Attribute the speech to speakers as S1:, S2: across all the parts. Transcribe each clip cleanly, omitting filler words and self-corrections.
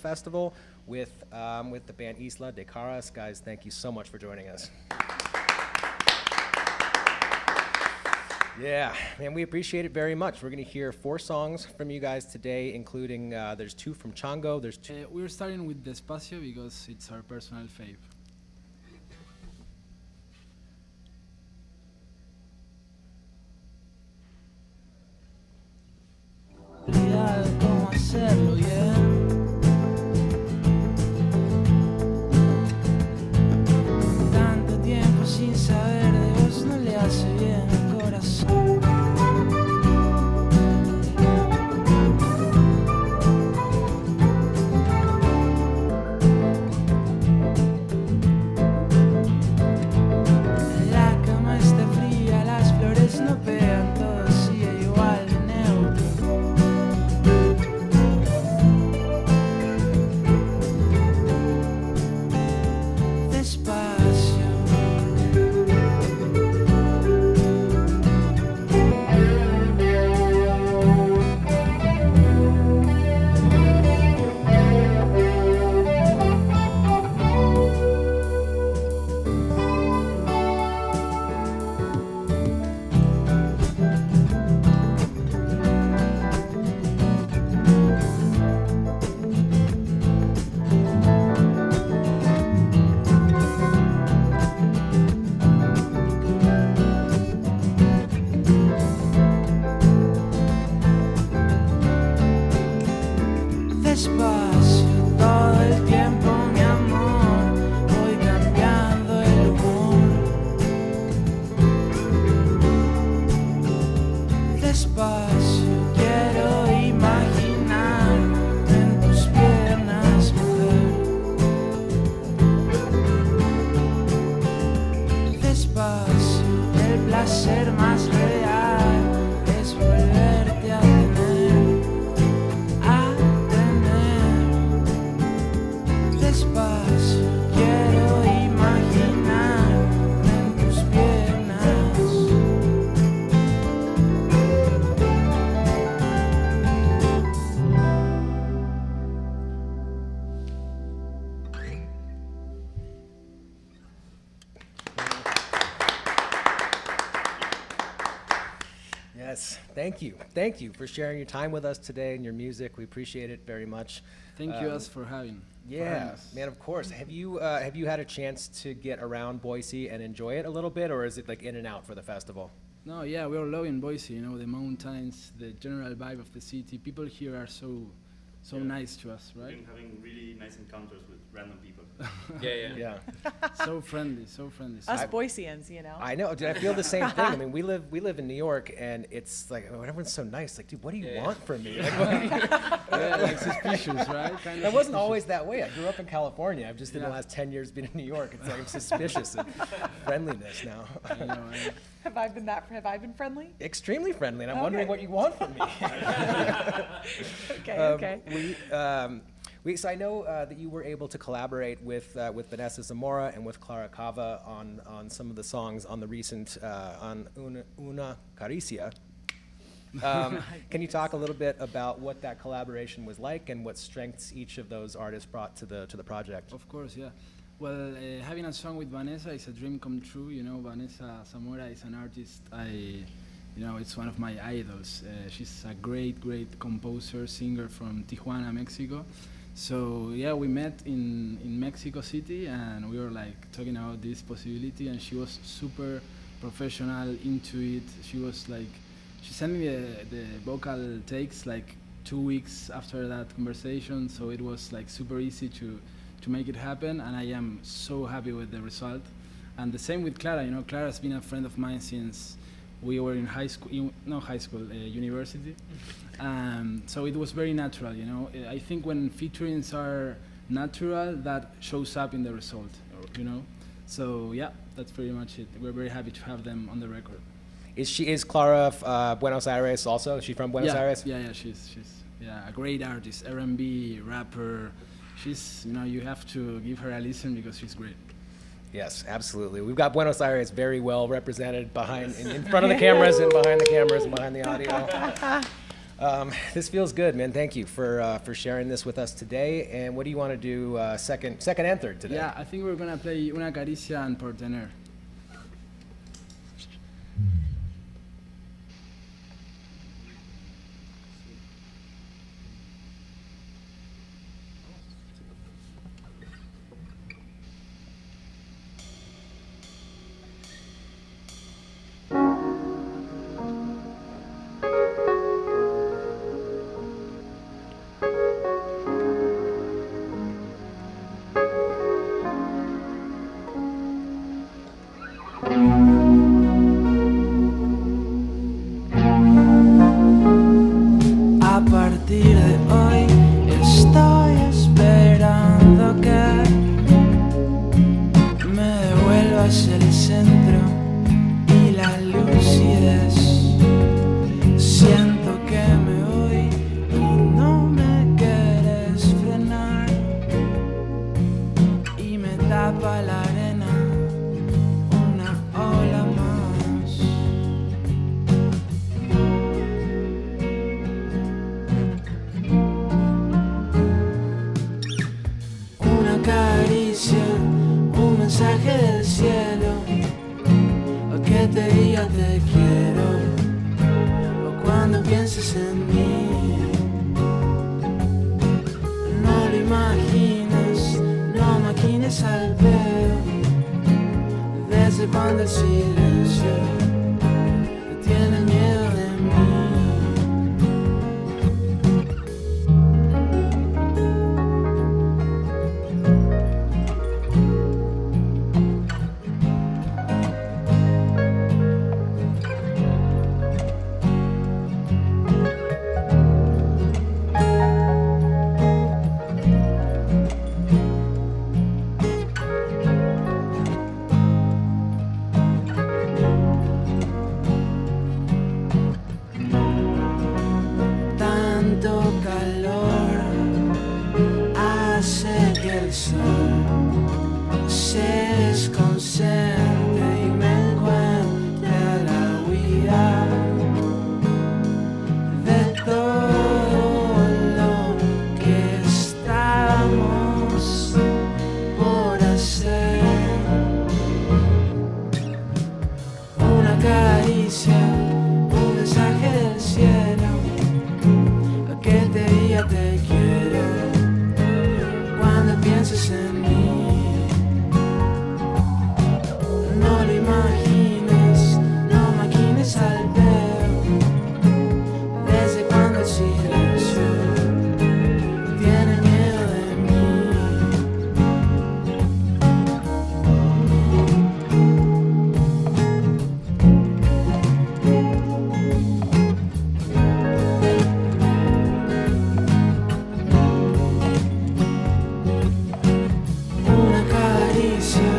S1: festival with the band Isla de Caras. Guys, thank you so much for joining us. Yeah, man, we appreciate it very much. We're going to hear 4 songs from you guys today, including there's 2 from Chango. There's 2.
S2: We're starting with Despacio because it's our personal fave.
S3: Cómo hacerlo bien. Tanto tiempo sin saber de vos no le hace bien al corazón. La cama está fría, las flores no pegan, todo sigue igual de neutro. Despacio, todo el tiempo, mi amor, voy cambiando el humor. Despacio, quiero imaginar en tus piernas, mujer. Despacio, el placer más real es volverte a tener. Despacio, quiero imaginar en tus piernas.
S1: Yes, thank you. Thank you for sharing your time with us today and your music. We appreciate it very much.
S2: Thank you us for having.
S1: Yeah, man, of course. Have you had a chance to get around Boise and enjoy it a little bit, or is it like in and out for the festival?
S2: No, yeah, we're loving Boise, you know, the mountains, the general vibe of the city. People here are so nice to us, right?
S4: We've been having really nice encounters with random people.
S1: Yeah.
S2: So friendly, so friendly.
S5: Us Boiseans, you know.
S1: I know. Dude, I feel the same thing. I mean, we live in New York, and it's like, oh, everyone's so nice. Like, dude, what do you want from me? Like,
S2: Yeah, like suspicious, right? Kind
S1: I
S2: of
S1: wasn't always that way. I grew up in California. I've just in the last 10 years been in New York. It's like I'm suspicious of friendliness now.
S2: I know.
S5: Have I been friendly?
S1: Extremely friendly, and I'm wondering what you want from me.
S5: Okay.
S1: So I know that you were able to collaborate with Vanessa Zamora and with Clara Cava on some of the songs on the recent on Una Caricia. Can you talk a little bit about what that collaboration was like and what strengths each of those artists brought to the project?
S2: Of course, yeah. Well, having a song with Vanessa is a dream come true. You know, Vanessa Zamora is an artist it's one of my idols. She's a great composer, singer from Tijuana, Mexico. So yeah, we met in Mexico City, and we were like talking about this possibility, and she was super professional, into it. She sent me the vocal takes like 2 weeks after that conversation, so it was like super easy to make it happen, and I am so happy with the result. And the same with Clara. You know, Clara's been a friend of mine since we were in university. So it was very natural, you know. I think when featurings are natural, that shows up in the result, you know. So yeah, that's pretty much it. We're very happy to have them on the record.
S1: Is Clara Buenos Aires also? Is she from Buenos Aires?
S2: Yeah, she's a great artist, R&B, rapper. She's, you know, you have to give her a listen because she's great.
S1: Yes, absolutely. We've got Buenos Aires very well represented in front of the cameras and behind the cameras and behind the audio. This feels good, man. Thank you for sharing this with us today. And what do you want to do second and third today?
S2: Yeah, I think we're gonna play Una Caricia and Por Tener.
S3: A partir de hoy estoy esperando que me devuelvas el centro y la lucidez. Siento que me voy y no me quieres frenar y me tapa la arena una ola más. Una caricia, un mensaje del cielo, o que te diga te quiero, o cuando pienses en mí. No lo imagines, no maquines al pedo, desde cuando el silencio tiene miedo de mí. Tanto calor hace que el sol se desconcentre y me encuentre a la huida de todo lo que estamos por hacer. Una caricia, un mensaje del cielo, que te diga te quiero, cuando pienses en mí. No lo imagines, no maquines al pedo, desde cuando el silencio tiene miedo de mí. Una caricia,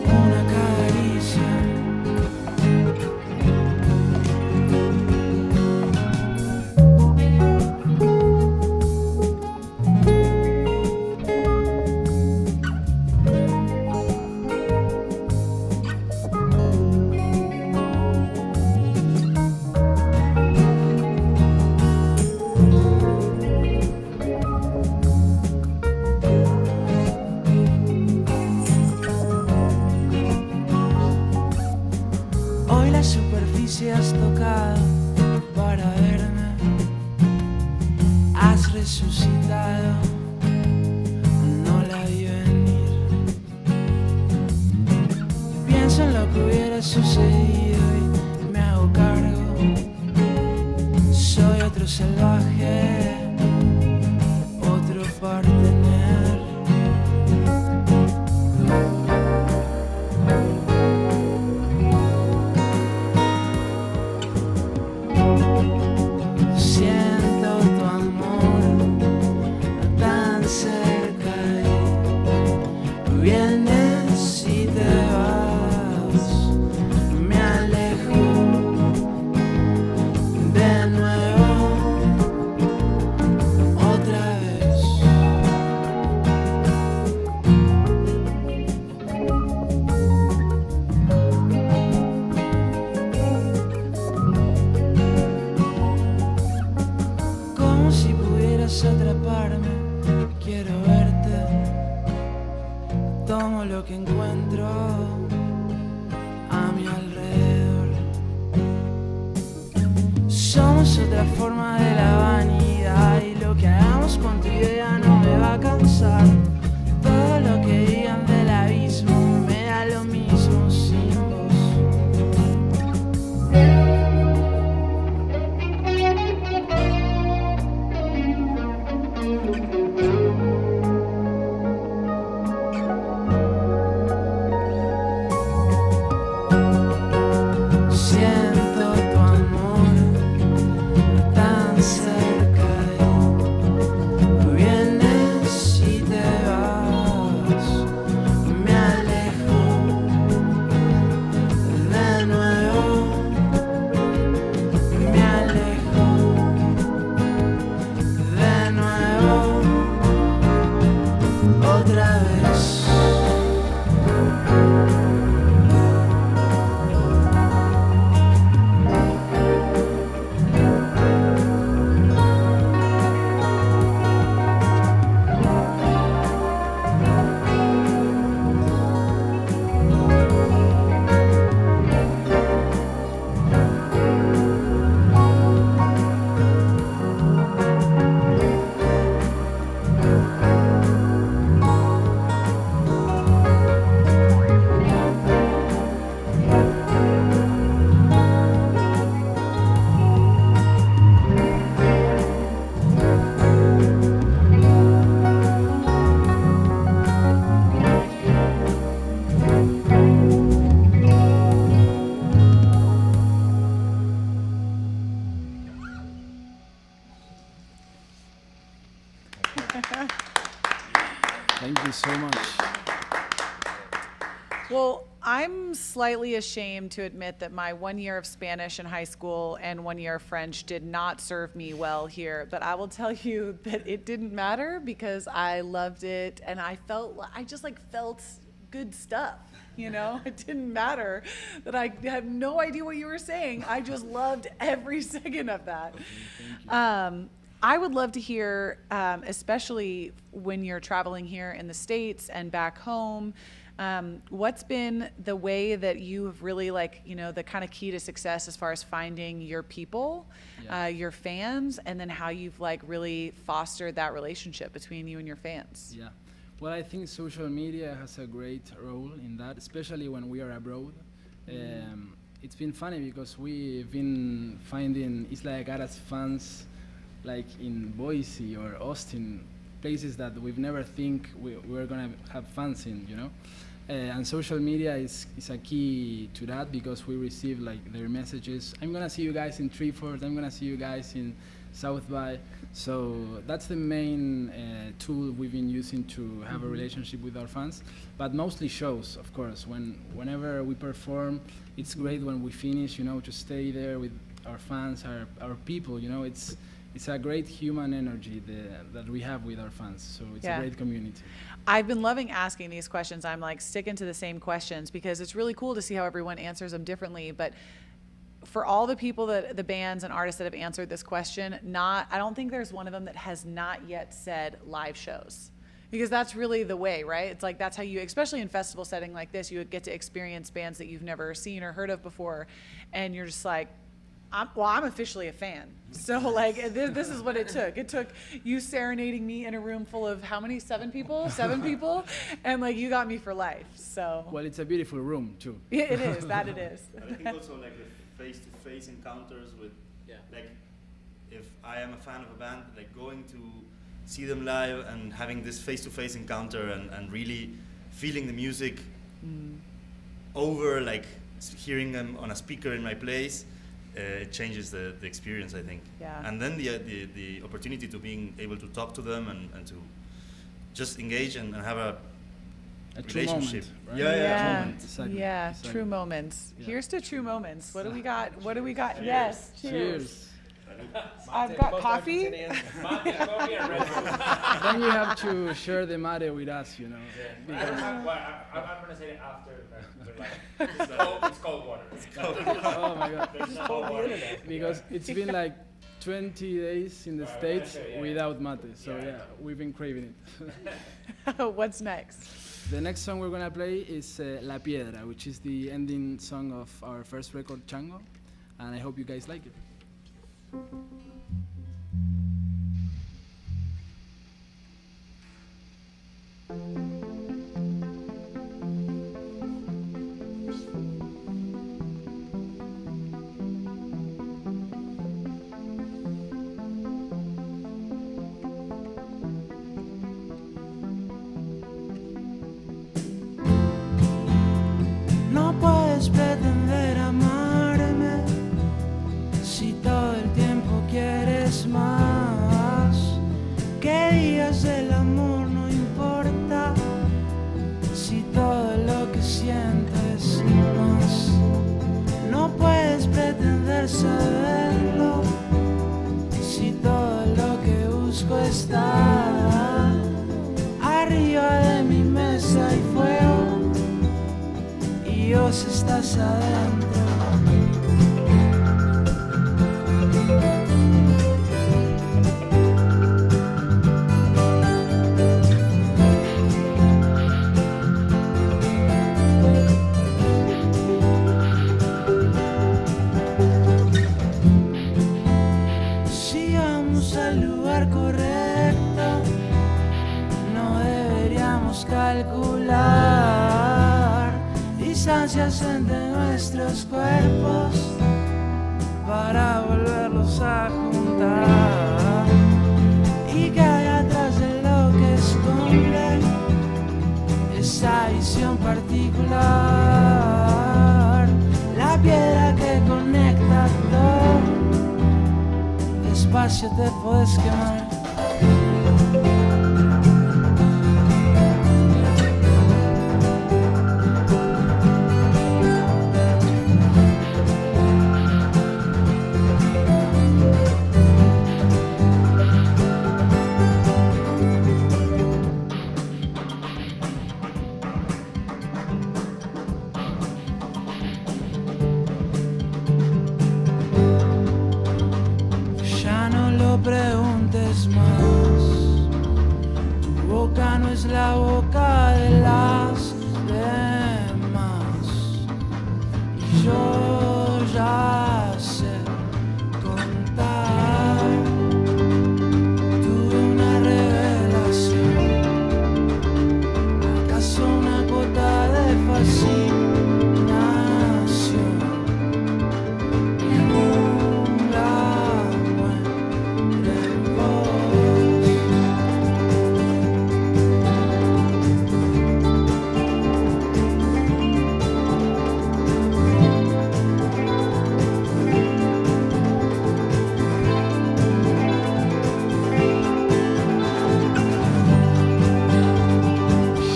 S3: una caricia. Hoy la superficie has tocado para verme, has resucitado, no la vi venir. Pienso en lo que hubiera sucedido y me hago cargo. Soy otro salvaje, otro partener. Siento tu amor tan cerca y vienes y te vas. Me alejo de nuevo puedes atraparme, quiero verte. Tomo lo que encuentro a mi alrededor. Somos otra forma de la vanidad y lo que hagamos con tu idea no me va a cansar. Todo lo que digan del abismo me da lo mismo sin vos. Siento tu amor tan cerca de tú vienes y te vas. Me alejo de nuevo. Me alejo de nuevo. Otra vez.
S2: Thank you so much.
S5: Well, I'm slightly ashamed to admit that my 1 year of Spanish in high school and 1 year of French did not serve me well here. But I will tell you that it didn't matter because I loved it and I just felt good stuff. You know, it didn't matter that I had no idea what you were saying. I just loved every second of that. I would love to hear, especially when you're traveling here in the States and back home, what's been the way that you have really the kind of key to success as far as finding your people, your fans, and then how you've really fostered that relationship between you and your fans?
S2: Yeah. Well, I think social media has a great role in that, especially when we are abroad. It's been funny because we've been finding Isla Caras fans in Boise or Austin, places that we've never think we're gonna have fans in, you know? And social media is a key to that because we receive their messages. I'm gonna see you guys in Treefort, I'm gonna see you guys in South by. So that's the main tool we've been using to have a relationship with our fans, but mostly shows, of course. Whenever we perform, it's great when we finish, to stay there with our fans, our people, it's a great human energy that we have with our fans. So it's a great community.
S5: I've been loving asking these questions. I'm sticking to the same questions because it's really cool to see how everyone answers them differently. But for all the people the bands and artists that have answered this question, I don't think there's one of them that has not yet said live shows. Because that's really the way, right? It's that's how you, especially in festival setting like this, you would get to experience bands that you've never seen or heard of before. And you're just I'm officially a fan. So this is what it took. It took you serenading me in a room full of how many? 7 people? 7 people? And you got me for life. So.
S2: Well, it's a beautiful room too.
S5: Yeah, it is. That it is.
S4: I think also the face-to-face encounters with, if I am a fan of a band, going to see them live and having this face-to-face encounter and really feeling the music over, hearing them on a speaker in my place. It changes the experience, I think.
S5: Yeah.
S4: And then the opportunity to being able to talk to them and to just engage and have a relationship.
S2: Moment, right?
S5: Yeah.
S2: Exactly.
S5: Yeah.
S2: Exactly.
S5: True moments.
S2: Yeah.
S5: Here's to true moments. What do we got? What do we got?
S4: Cheers.
S5: Yes.
S2: Cheers.
S5: I've got coffee.
S2: Then you have to share the mate with us, because
S6: I'm gonna say it after. It's cold water.
S2: oh my god.
S6: There's no cold water.
S2: Because it's been 20 days in the
S6: Right,
S2: States
S6: okay, yeah.
S2: without mate, so
S6: Yeah.
S2: yeah, we've been craving it.
S5: What's next?
S2: The next song we're gonna play is La Piedra, which is the ending song of our first record, Chango, and I hope you guys like it.
S3: No puedes pretender amarme si todo el tiempo quieres más. Que digas del amor no importa si todo lo que sientes más. No puedes pretender saberlo si todo lo que busco está arriba de mi mesa y fuego. Y vos estás adentro. Si vamos al lugar correcto, no deberíamos calcular distancias entre nuestros cuerpos para volverlos a juntar. Y que hay atrás de lo que esconde esa visión particular, la piedra que conecta todo, despacio te puedes quemar. Ya no lo preguntes más. Tu boca no es la boca de las demás. Y yo ya sé contar. Tuve una revelación. ¿Acaso una cuota de fascinación? Y un agua en vos.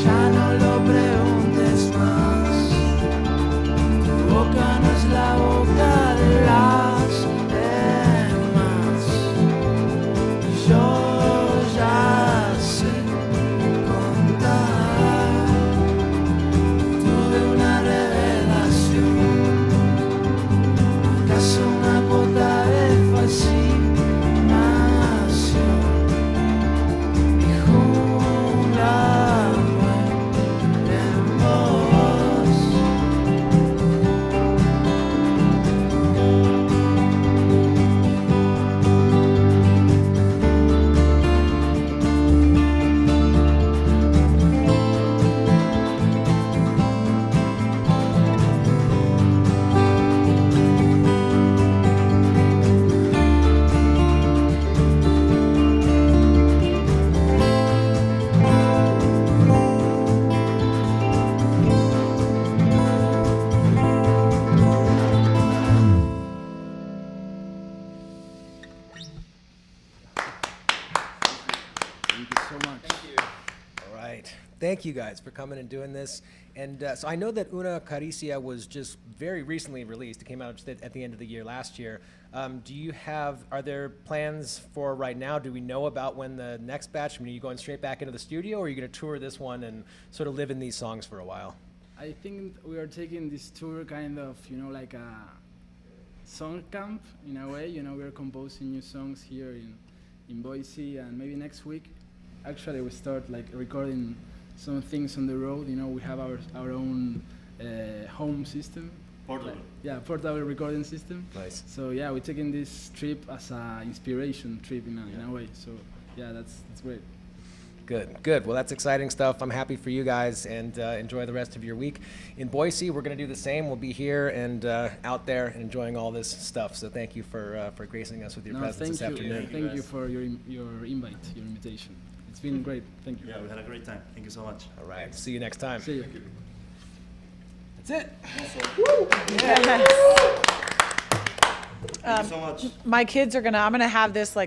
S3: Ya no lo preguntes más. Tu boca no es la boca de las demás. Yo ya sé contar. Tuve una revelación. ¿Acaso una cuota de fascinación? Y jungla en vos.
S2: Thank you so much.
S1: All right. Thank you guys for coming and doing this. And so I know that Una Caricia was just very recently released. It came out just at the end of the year last year. Are there plans for right now? Do we know about when the next batch, are you going straight back into the studio, or are you going to tour this one and sort of live in these songs for a while?
S2: I think we are taking this tour kind of, like a song camp in a way. You know, we're composing new songs here in Boise, and maybe next week, actually, we start like recording some things on the road. You know, we have our own home system.
S4: Portable.
S2: Yeah, portable recording system.
S1: Nice.
S2: So yeah, we're taking this trip as a inspiration trip in a way. So yeah, that's great.
S1: Good. Well, that's exciting stuff. I'm happy for you guys, and enjoy the rest of your week. In Boise, we're going to do the same. We'll be here and out there and enjoying all this stuff. So thank you for gracing us with your presence this afternoon.
S2: Thank you for your invite, your invitation. It's been great. Thank you.
S4: Yeah, we had a great time. Thank you so much.
S1: All right. See you next time.
S2: See you.
S1: That's it.
S4: Thank you so much.
S5: My kids are I'm gonna have this like